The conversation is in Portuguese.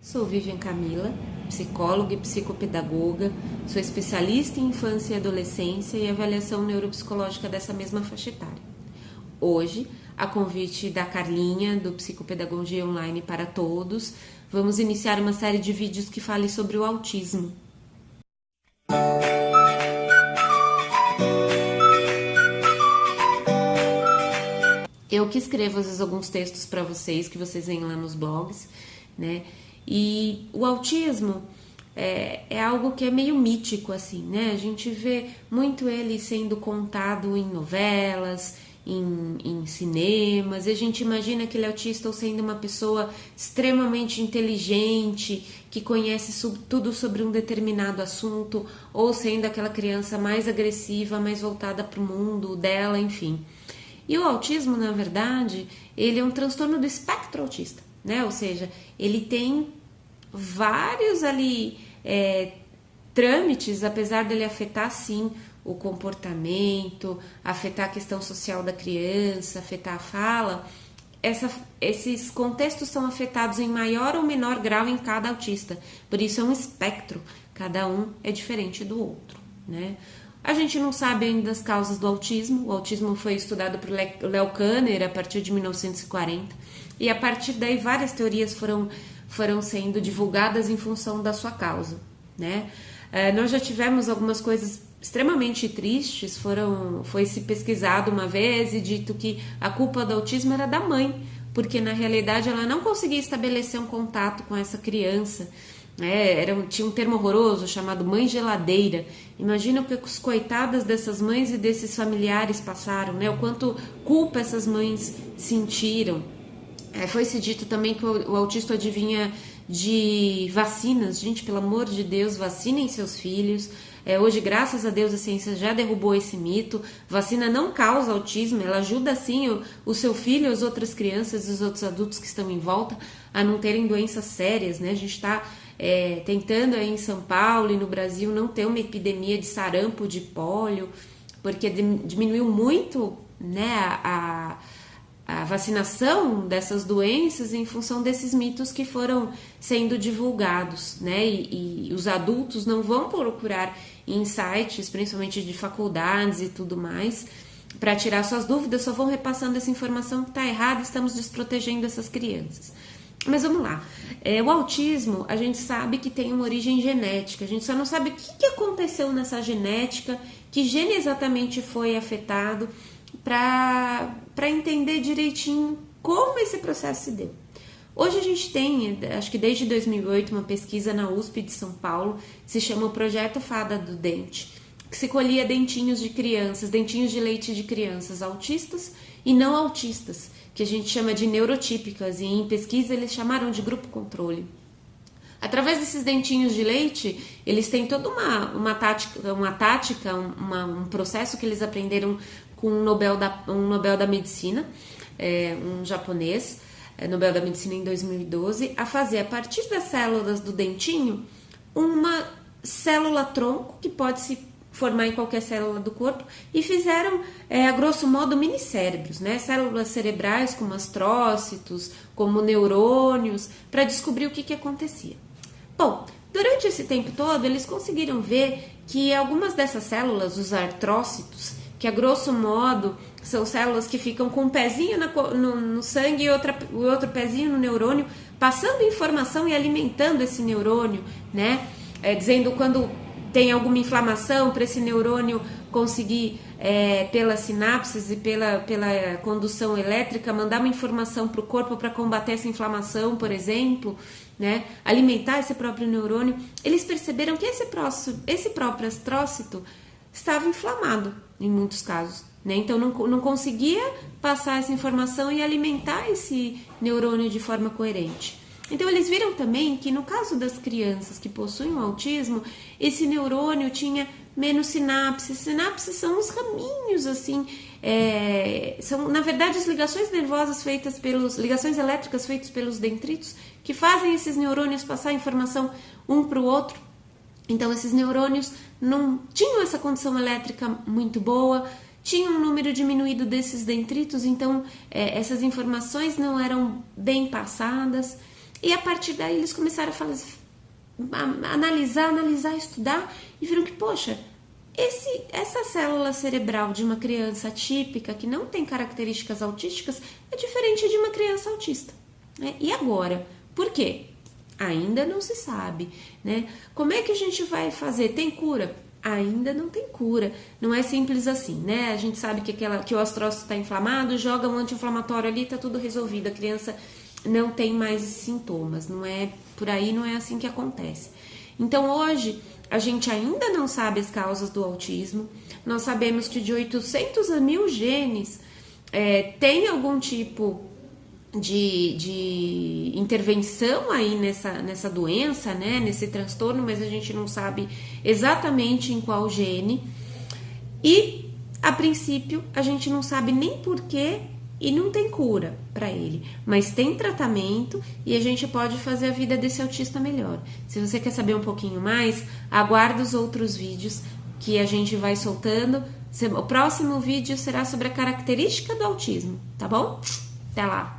Sou Vivian Camila, psicóloga e psicopedagoga, sou especialista em infância e adolescência e avaliação neuropsicológica dessa mesma faixa etária. Hoje, a convite da Carlinha, do Psicopedagogia Online para Todos, vamos iniciar uma série de vídeos que fale sobre o autismo. Eu que escrevo às vezes alguns textos para vocês, que vocês veem lá nos blogs, né? E o autismo é algo que é meio mítico, assim, né? A gente vê muito ele sendo contado em novelas, em cinemas, e a gente imagina aquele autista ou sendo uma pessoa extremamente inteligente, que conhece tudo sobre um determinado assunto, ou sendo aquela criança mais agressiva, mais voltada para o mundo dela, enfim. E o autismo, na verdade, ele é um transtorno do espectro autista, né? Ou seja, ele tem vários ali trâmites, apesar dele afetar, sim, o comportamento, afetar a questão social da criança, afetar a fala. Esses contextos são afetados em maior ou menor grau em cada autista. Por isso é um espectro, cada um é diferente do outro, né? A gente não sabe ainda as causas do autismo. O autismo foi estudado por Leo Kanner a partir de 1940 e a partir daí várias teorias foram sendo divulgadas em função da sua causa, né? Nós já tivemos algumas coisas extremamente tristes. Foi se pesquisado uma vez e dito que a culpa do autismo era da mãe, porque na realidade ela não conseguia estabelecer um contato com essa criança. Tinha um termo horroroso chamado mãe geladeira. Imagina o que as coitadas dessas mães e desses familiares passaram, né? O quanto culpa essas mães sentiram. Foi-se dito também que o autista adivinha de vacinas. Gente, pelo amor de Deus, vacinem seus filhos. Hoje, graças a Deus, a ciência já derrubou esse mito. Vacina não causa autismo, ela ajuda sim o seu filho, as outras crianças e os outros adultos que estão em volta a não terem doenças sérias, né? A gente está tentando aí em São Paulo e no Brasil não ter uma epidemia de sarampo, de pólio, porque diminuiu muito, né, a vacinação dessas doenças em função desses mitos que foram sendo divulgados, né? E os adultos não vão procurar em sites, principalmente de faculdades e tudo mais, para tirar suas dúvidas, só vão repassando essa informação que está errada, estamos desprotegendo essas crianças. Mas vamos lá, o autismo a gente sabe que tem uma origem genética, a gente só não sabe o que aconteceu nessa genética, que gene exatamente foi afetado, para entender direitinho como esse processo se deu. Hoje a gente tem, acho que desde 2008, uma pesquisa na USP de São Paulo, que se chama o Projeto Fada do Dente, que se colhia dentinhos de crianças, dentinhos de leite de crianças autistas e não autistas, que a gente chama de neurotípicas, e em pesquisa eles chamaram de grupo controle. Através desses dentinhos de leite, eles têm toda uma tática, um processo que eles aprenderam com um Nobel da Medicina, um japonês, Nobel da Medicina em 2012, a fazer a partir das células do dentinho uma célula-tronco que pode se formar em qualquer célula do corpo, e fizeram, a grosso modo, minicérebros, né? Células cerebrais como astrócitos, como neurônios, para descobrir o que acontecia. Bom, durante esse tempo todo, eles conseguiram ver que algumas dessas células, os artrócitos, que a grosso modo são células que ficam com um pezinho no sangue e outro pezinho no neurônio, passando informação e alimentando esse neurônio, né? Dizendo quando tem alguma inflamação para esse neurônio conseguir, pelas sinapses e pela condução elétrica, mandar uma informação para o corpo para combater essa inflamação, por exemplo, né? Alimentar esse próprio neurônio. Eles perceberam que esse próprio astrócito estava inflamado em muitos casos, né? Então não conseguia passar essa informação e alimentar esse neurônio de forma coerente. Então eles viram também que no caso das crianças que possuem o autismo, esse neurônio tinha menos sinapses. Sinapses são os raminhos, assim, são na verdade as ligações nervosas ligações elétricas feitas pelos dendritos, que fazem esses neurônios passar informação um para o outro. Então esses neurônios não tinham essa condição elétrica muito boa, tinham um número diminuído desses dendritos, então essas informações não eram bem passadas. E a partir daí eles começaram a analisar, estudar e viram que, poxa, essa célula cerebral de uma criança atípica que não tem características autísticas é diferente de uma criança autista, né? E agora? Por quê? Ainda não se sabe, né? Como é que a gente vai fazer? Tem cura? Ainda não tem cura. Não é simples assim, né? A gente sabe que o astrócito está inflamado, joga um anti-inflamatório ali, tá tudo resolvido. A criança não tem mais sintomas. Não é por aí, não é assim que acontece. Então hoje a gente ainda não sabe as causas do autismo. Nós sabemos que de 800 a 1.000 genes tem algum tipo de intervenção aí nessa doença, né, nesse transtorno, mas a gente não sabe exatamente em qual gene. E a princípio a gente não sabe nem porquê e não tem cura para ele, mas tem tratamento e a gente pode fazer a vida desse autista melhor. Se você quer saber um pouquinho mais, aguarda os outros vídeos que a gente vai soltando. O próximo vídeo será sobre a característica do autismo, tá bom? Até lá!